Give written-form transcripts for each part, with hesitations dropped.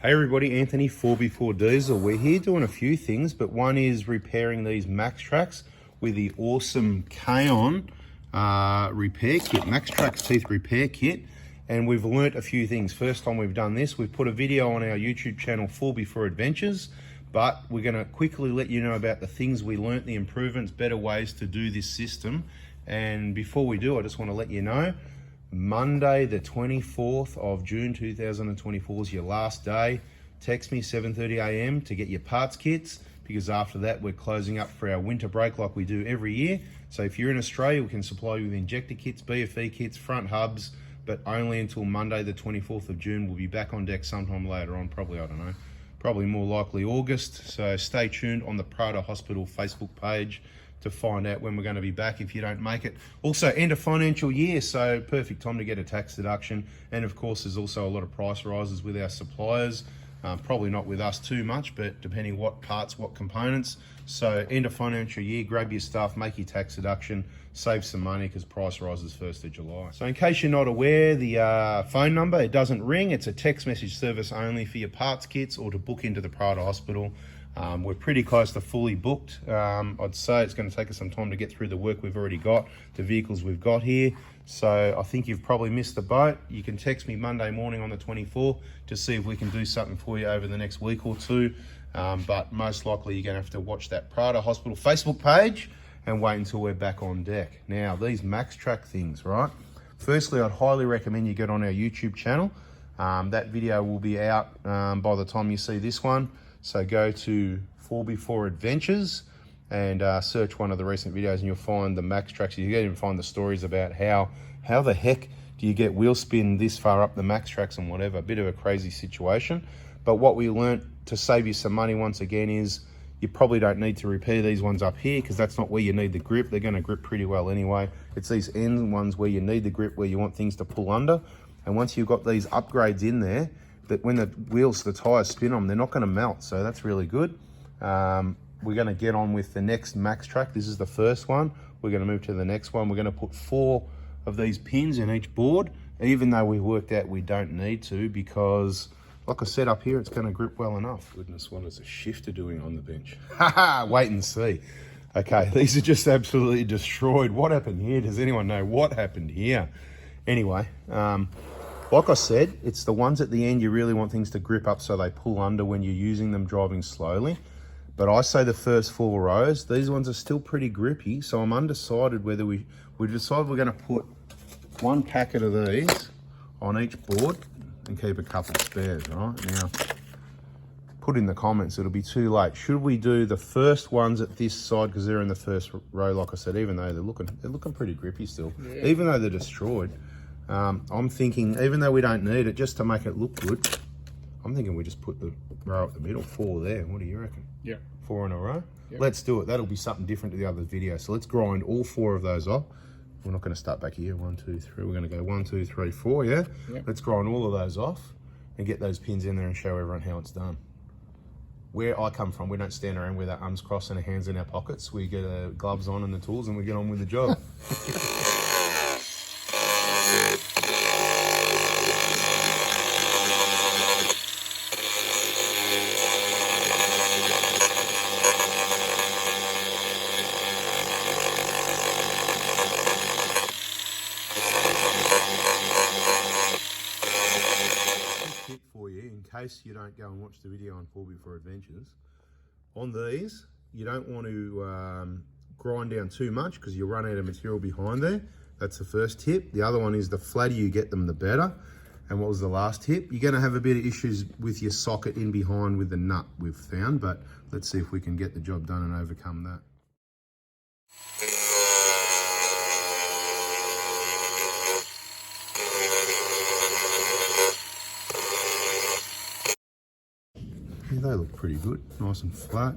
Hey everybody, Anthony 4x4 Diesel. We're here doing a few things, but one is repairing these Maxtrax with the awesome KAON repair kit, Maxtrax teeth repair kit. And we've learnt a few things. First time we've done this, we've put a video on our YouTube channel 4x4 Adventures, but we're gonna quickly let you know about the things we learnt, the improvements, better ways to do this system. And before we do, I just wanna let you know, Monday the 24th of June 2024 is your last day. Text me 7:30 a.m. to get your parts kits, because after that we're closing up for our winter break like we do every year. So if you're in Australia, we can supply you with injector kits, BFE kits, front hubs, but only until Monday the 24th of June. We'll be back on deck sometime later on, probably, I don't know, probably more likely August. So stay tuned on the Prado Hospital Facebook page to find out when we're going to be back if you don't make it. Also, end of financial year, so perfect time to get a tax deduction. And of course, there's also a lot of price rises with our suppliers. Probably not with us too much, but depending what parts, what components. So end of financial year, grab your stuff, make your tax deduction, save some money because price rises 1st of July. So in case you're not aware, the phone number, it doesn't ring. It's a text message service only for your parts kits or to book into the Prado Hospital. We're pretty close to fully booked. I'd say it's going to take us some time to get through the work we've already got, the vehicles we've got here. So I think you've probably missed the boat. You can text me Monday morning on the 24th to see if we can do something for you over the next week or two. But most likely you're going to have to watch that Prado Hospital Facebook page and wait until we're back on deck. Now, these Maxtrax things, right? Firstly, I'd highly recommend you get on our YouTube channel. That video will be out by the time you see this one. So go to 4x4 Adventures and search one of the recent videos and you'll find the Maxtrax. You can even find the stories about how the heck do you get wheel spin this far up the Maxtrax and whatever. A bit of a crazy situation. But what we learnt to save you some money once again is you probably don't need to repair these ones up here because that's not where you need the grip. They're going to grip pretty well anyway. It's these end ones where you need the grip, where you want things to pull under. And once you've got these upgrades in there, that when the wheels, the tires spin on, they're not going to melt. So that's really good. We're going to get on with the next Maxtrax. This is the first one. We're going to move to the next one. We're going to put 4 of these pins in each board, even though we worked out we don't need to, because like I said up here, it's going to grip well enough. Goodness, what is a shifter doing on the bench? Wait and see. Okay, these are just absolutely destroyed. What happened here? Does anyone know what happened here? Anyway, like I said, it's the ones at the end you really want things to grip up so they pull under when you're using them driving slowly. But I say the first 4 rows, these ones are still pretty grippy, so I'm undecided whether we decide we're going to put 1 packet of these on each board and keep a couple spares, right? Now, put in the comments, it'll be too late. Should we do the first ones at this side because they're in the first row, like I said, even though they're looking pretty grippy still, yeah. Even though they're destroyed. I'm thinking, even though we don't need it, just to make it look good, I'm thinking we just put the row up the middle, 4 there. What do you reckon? Yeah. 4 in a row? Yep. Let's do it. That'll be something different to the other video. So let's grind all 4 of those off. We're not going to start back here. 1, 2, 3. We're going to go 1, 2, 3, 4, yeah? Yep. Let's grind all of those off and get those pins in there and show everyone how it's done. Where I come from, we don't stand around with our arms crossed and our hands in our pockets. We get our gloves on and the tools and we get on with the job. For you, in case you don't go and watch the video on 4x4 Adventures, on these you don't want to grind down too much because you'll run out of material behind there. That's the first tip. The other one is the flatter you get them, the better. And what was the last tip? You're going to have a bit of issues with your socket in behind with the nut, we've found, but let's see if we can get the job done and overcome that. Yeah, they look pretty good, nice and flat.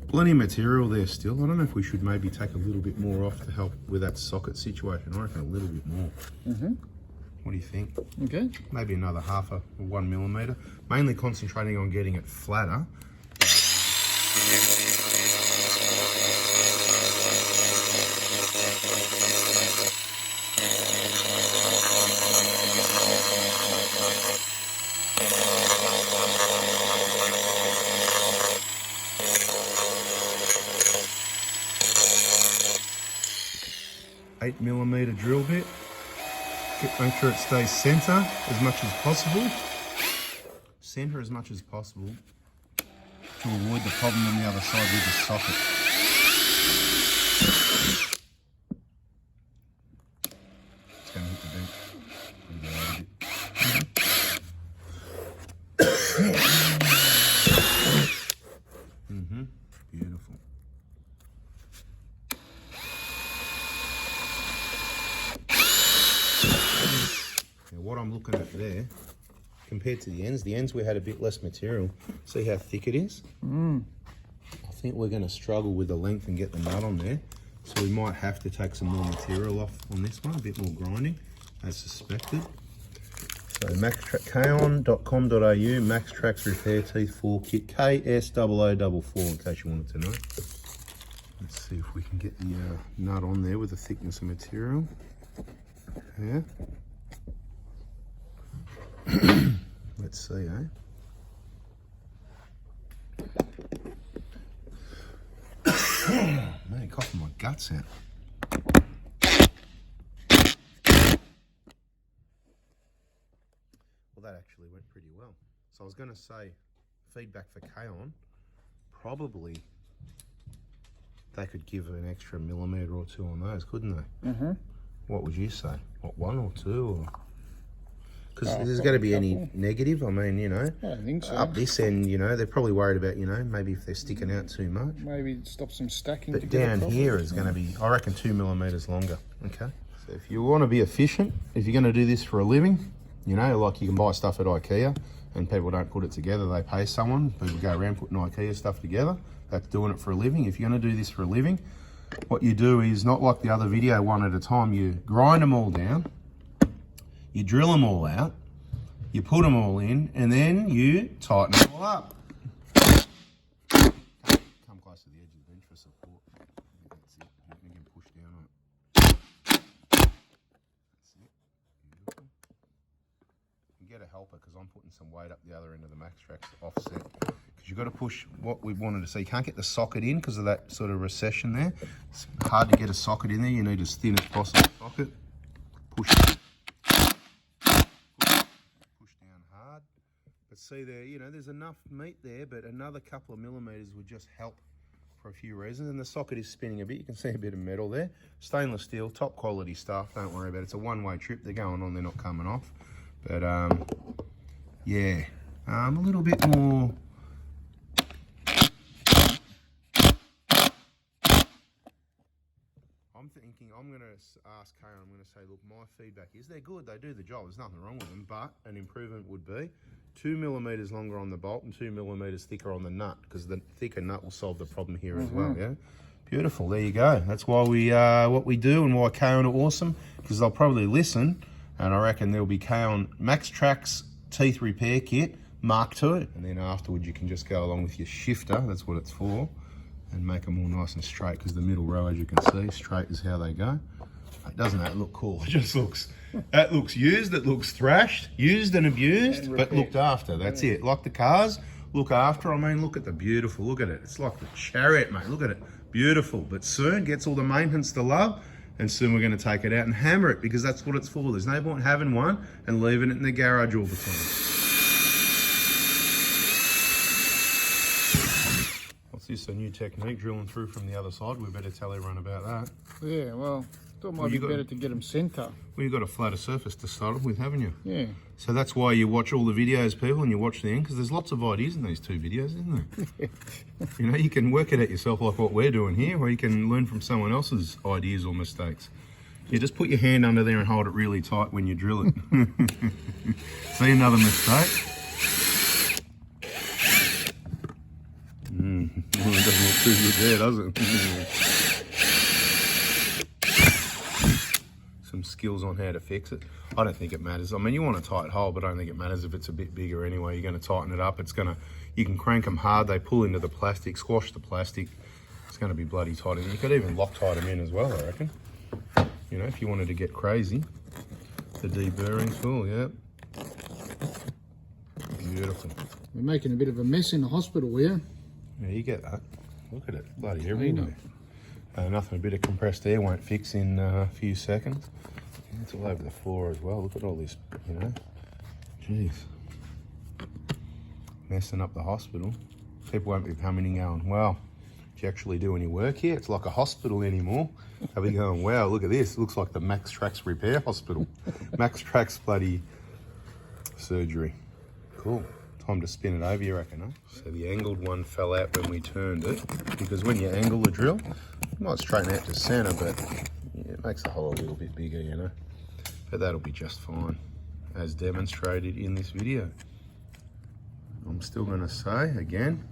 Plenty of material there still. I don't know if we should maybe take a little bit more off to help with that socket situation. I reckon a little bit more. What do you think? Okay. Maybe another 1 millimeter. Mainly concentrating on getting it flatter. 8mm drill bit. Make sure it stays center as much as possible. Center as much as possible to avoid the problem on the other side with the socket. It's going to hit the beat. Beautiful. Now what I'm looking at there, compared to the ends we had a bit less material. See how thick it is? I think we're going to struggle with the length and get the nut on there. So we might have to take some more material off on this one, a bit more grinding, as suspected. So KAON.com.au, Maxtrax Repair Teeth 4 Kit, KS0044 in case you wanted to know. Let's see if we can get the nut on there with the thickness of material. Yeah. Let's see, eh? Man, coughing my guts out. Well, that actually went pretty well. So I was going to say, feedback for KAON, probably they could give an extra millimetre or two on those, couldn't they? What would you say? What, 1 or 2? Or... Because there's going to be any negative, I mean, you know, I don't think so. Up this end, you know, they're probably worried about, you know, maybe if they're sticking out too much. Maybe stop some stacking. But down here is going to be, I reckon, 2mm longer, okay? So if you want to be efficient, if you're going to do this for a living, you know, like you can buy stuff at IKEA and people don't put it together, they pay someone, people go around putting IKEA stuff together, that's doing it for a living. If you're going to do this for a living, what you do is, not like the other video, one at a time, you grind them all down, you drill them all out, you put them all in, and then you tighten them all up. Come close to the edge of the bench for support. That's it. You can push down on it. That's it. Beautiful. You get a helper because I'm putting some weight up the other end of the Maxtrax offset. Because you've got to push what we wanted to see. You can't get the socket in because of that sort of recession there. It's hard to get a socket in there. You need as thin as possible socket. Push it. But see there, you know, there's enough meat there, but another couple of millimetres would just help for a few reasons. And the socket is spinning a bit. You can see a bit of metal there. Stainless steel, top quality stuff. Don't worry about it. It's a one-way trip. They're going on, they're not coming off. But yeah, a little bit more. I'm thinking, I'm going to ask KAON, I'm going to say, look, my feedback is they're good, they do the job, there's nothing wrong with them, but an improvement would be 2mm longer on the bolt and 2mm thicker on the nut, because the thicker nut will solve the problem here as well, yeah? Beautiful, there you go. That's why we, what we do and why KAON are awesome, because they'll probably listen, and I reckon there'll be KAON Maxtrax Teeth Repair Kit Mark II, and then afterwards you can just go along with your shifter, that's what it's for, and make them all nice and straight, because the middle row, as you can see, straight is how they go. Doesn't that look cool? It just looks, that looks used, it looks thrashed, used and abused, but looked after. That's it. Like the cars, look after. I mean, look at the beautiful, look at it. It's like the Chariot, mate. Look at it. Beautiful. But soon gets all the maintenance to love, and soon we're going to take it out and hammer it, because that's what it's for. There's no point having one and leaving it in the garage all the time. What's this, a new technique, drilling through from the other side? We better tell everyone about that. Yeah, well, thought it might be better to get them centre. Well, you've got a flatter surface to start off with, haven't you? Yeah. So that's why you watch all the videos, people, and you watch the end, because there's lots of ideas in these two videos, isn't there? You know, you can work it out yourself like what we're doing here, or you can learn from someone else's ideas or mistakes. You just put your hand under there and hold it really tight when you drill it. See another mistake? Well, it doesn't look too good there, does it? Some skills on how to fix it. I don't think it matters. I mean, you want a tight hole, but I don't think it matters if it's a bit bigger anyway. You're going to tighten it up. It's going to, you can crank them hard. They pull into the plastic, squash the plastic. It's going to be bloody tight. And you could even Loctite them in as well, I reckon. You know, if you wanted to get crazy. The deburring tool, yeah. Beautiful. We're making a bit of a mess in the hospital here. Yeah, you get that. Look at it, bloody everywhere. Nothing a bit of compressed air won't fix in a few seconds. It's all over the floor as well. Look at all this, you know. Jeez. Messing up the hospital. People won't be coming and going, well, do you actually do any work here? It's like a hospital anymore. They'll be going, wow, look at this. It looks like the Maxtrax repair hospital. Maxtrax bloody surgery. Cool. Time to spin it over, you reckon, huh? So the angled one fell out when we turned it, because when you angle the drill, it might straighten out to center, but yeah, it makes the hole a little bit bigger, you know. But that'll be just fine, as demonstrated in this video. I'm still gonna say, again,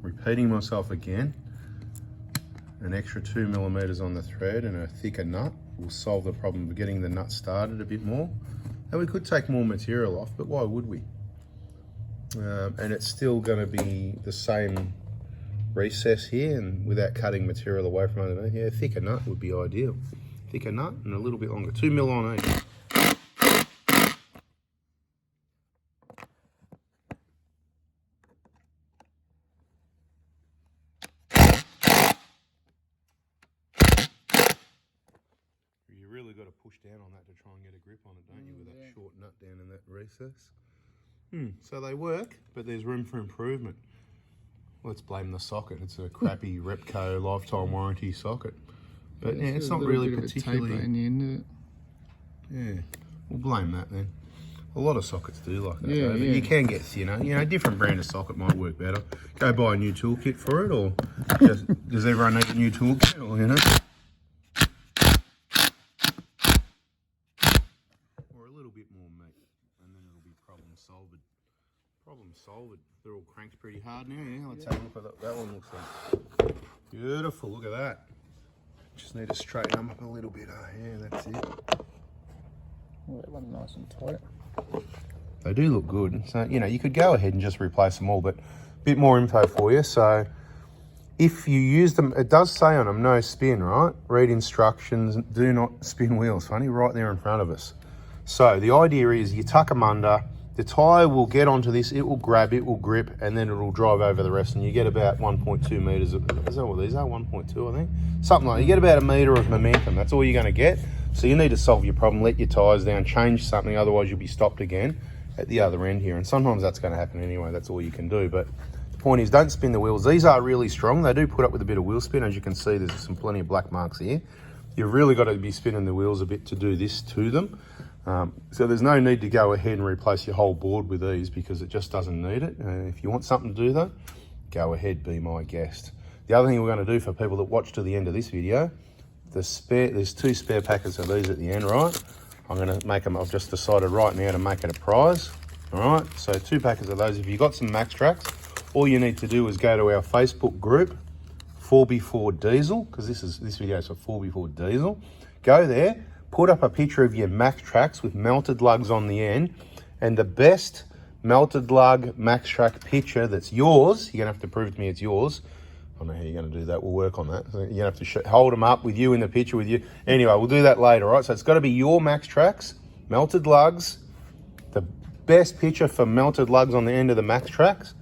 repeating myself again, an extra 2 millimeters on the thread and a thicker nut will solve the problem of getting the nut started a bit more. And we could take more material off, but why would we? And it's still going to be the same recess here, and without cutting material away from underneath. Yeah, thicker nut would be ideal. Thicker nut and a little bit longer. 2 mil on each. You really got to push down on that to try and get a grip on it, don't you, with that short nut down in that recess? So they work, but there's room for improvement. Let's blame the socket. It's a crappy Repco lifetime warranty socket. But yeah, it's not really particularly... in the end of it. Yeah, we'll blame that then. A lot of sockets do like that, though, but you can get thinner. You know, a different brand of socket might work better. Go buy a new toolkit for it, or does everyone need a new toolkit, or, you know? Or a little bit more meat, and then it'll be problem solved. Problem solved. They're all cranked pretty hard now. Yeah, let's have a look at what that one looks like. Beautiful, look at that. Just need to straighten them up a little bit. Yeah, that's it. Oh, that one nice and tight. They do look good. So, you know, you could go ahead and just replace them all, but a bit more info for you. So if you use them, it does say on them, no spin, right? Read instructions, do not spin wheels. Funny, right there in front of us. So the idea is you tuck them under, the tyre will get onto this, it will grab, it will grip, and then it will drive over the rest, and you get about 1.2 metres of, is that what these are? 1.2, I think? Something like that. You get about a metre of momentum. That's all you're going to get. So you need to solve your problem, let your tyres down, change something, otherwise you'll be stopped again at the other end here. And sometimes that's going to happen anyway. That's all you can do. But the point is, don't spin the wheels. These are really strong. They do put up with a bit of wheel spin. As you can see, there's plenty of black marks here. You've really got to be spinning the wheels a bit to do this to them. So there's no need to go ahead and replace your whole board with these, because it just doesn't need it. If you want something to do though, go ahead, be my guest. The other thing we're going to do for people that watch to the end of this video, there's 2 spare packets of these at the end, right? I'm going to make them, I've just decided right now to make it a prize. All right, so 2 packets of those. If you've got some Maxtrax, all you need to do is go to our Facebook group, 4x4 Diesel, because this video is for 4x4 Diesel. Go there, put up a picture of your Maxtrax with melted lugs on the end, and the best melted lug Maxtrax picture that's yours, you're going to have to prove to me it's yours. I don't know how you're going to do that. We'll work on that. So you're going to have to hold them up with you in the picture with you. Anyway, we'll do that later, right? So it's got to be your Maxtrax, melted lugs, the best picture for melted lugs on the end of the Maxtrax.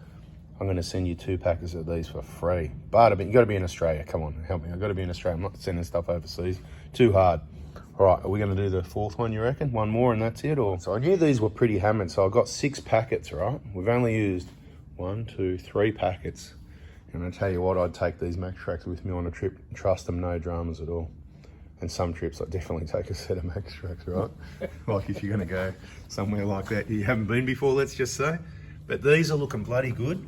I'm going to send you 2 packets of these for free. But you got to be in Australia. Come on, help me. I've got to be in Australia. I'm not sending stuff overseas. Too hard. All right, are we going to do the 4th one, you reckon? One more and that's it? Or so I knew these were pretty hammered, so I got 6 packets, right? We've only used 1, 2, 3 packets. And I tell you what, I'd take these Maxtrax with me on a trip. Trust them, no dramas at all. And some trips, I'd definitely take a set of Maxtrax, right? Like if you're going to go somewhere like that you haven't been before, let's just say. But these are looking bloody good.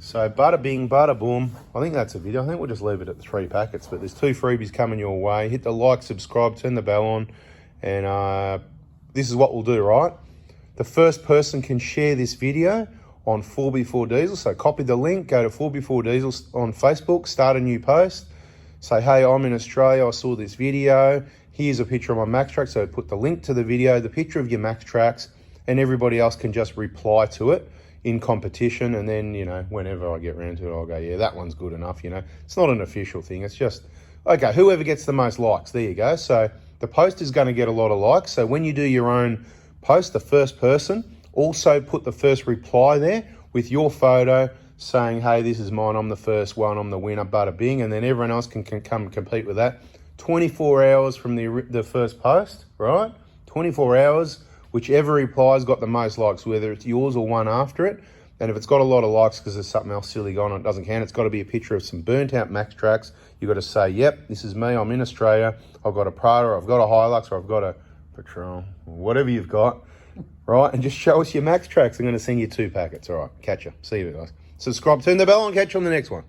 So bada bing, bada boom. I think that's a video. I think we'll just leave it at 3 packets. But there's 2 freebies coming your way. Hit the like, subscribe, turn the bell on. And this is what we'll do, right? The first person can share this video on 4x4 Diesel. So copy the link, go to 4x4 Diesel on Facebook, start a new post. Say, hey, I'm in Australia, I saw this video. Here's a picture of my Maxtrax. So put the link to the video, the picture of your Maxtrax, and everybody else can just reply to it in competition. And then, you know, whenever I get around to it, I'll go, yeah, that one's good enough, you know. It's not an official thing. It's just, okay, whoever gets the most likes, there you go. So the post is going to get a lot of likes. So when you do your own post, the first person, also put the first reply there with your photo saying, hey, this is mine, I'm the first one, I'm the winner, bada bing, and then everyone else can come and compete with that. 24 hours from the first post, right? 24 hours, whichever reply's got the most likes, whether it's yours or one after it. And if it's got a lot of likes because there's something else silly going on, it doesn't count. It's got to be a picture of some burnt out Maxtrax. You've got to say, yep, this is me, I'm in Australia, I've got a Prada, I've got a Hilux, or I've got a Patron, whatever you've got, right? And just show us your Maxtrax. I'm going to send you 2 packets. All right, catch you. See you guys. Subscribe, turn the bell on, catch you on the next one.